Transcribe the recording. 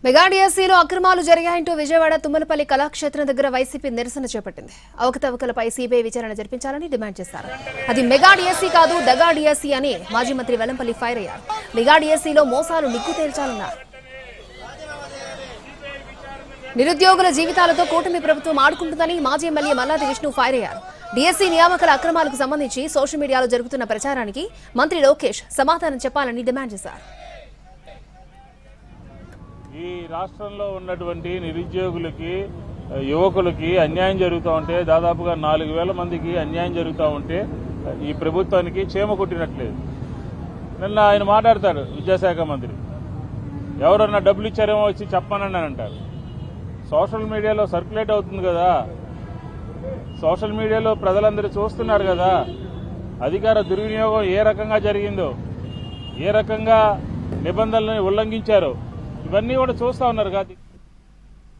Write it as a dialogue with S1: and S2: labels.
S1: Mega డిఎస్సీలో అక్రమాలు జరిగాయంటూ విజయవాడ తుమ్మలపల్లి కళాక్షేత్రం దగ్గర YCP నిరసన చేపట్టింది. అవకతవకలపై సిబిఐ విచారణ జరిపించాలని డిమాండ్ చేశారు. అది మెగా డిఎస్సీ కాదు, దగా డిఎస్సీ అని మాజీ మంత్రి వెల్లంపల్లి ఫైర్ అయ్యారు. మెగా డిఎస్సీలో మోసాలు నిగ్గు తేల్చాలన్నారు. నిరుద్యోగుల జీవితాలతో కూటమి ప్రభుత్వం ఆడుకుంటుందని మాజీ ఎమ్మెల్యే మల్లాది విష్ణు ఫైర్ అయ్యారు. డిఎస్సీ నియామకాల అక్రమాలకు సంబంధించి సోషల్ మీడియాలో జరుగుతున్న ప్రచారానికి మంత్రి లోకేష్ సమాధానం చెప్పాలని డిమాండ్ చేశారు.
S2: ఈ రాష్ట్రంలో ఉన్నటువంటి నిరుద్యోగులకి యువకులకి అన్యాయం జరుగుతూ ఉంటే దాదాపుగా 4,000 మందికి అన్యాయం జరుగుతూ ఉంటే ఈ ప్రభుత్వానికి చీమ కొట్టినట్లేదు. నిన్న ఆయన మాట్లాడతాడు, విద్యాశాఖ మంత్రి ఎవరన్నా డబ్బులు ఇచ్చారేమో వచ్చి చెప్పమని అంటారు. సోషల్ మీడియాలో సర్క్యులేట్ అవుతుంది కదా, సోషల్ మీడియాలో ప్రజలందరూ చూస్తున్నారు కదా, అధికార దుర్వినియోగం ఏ రకంగా జరిగిందో, ఏ రకంగా నిబంధనలను ఉల్లంఘించారో ఇవన్నీ కూడా చూస్తా ఉన్నారు కాదు.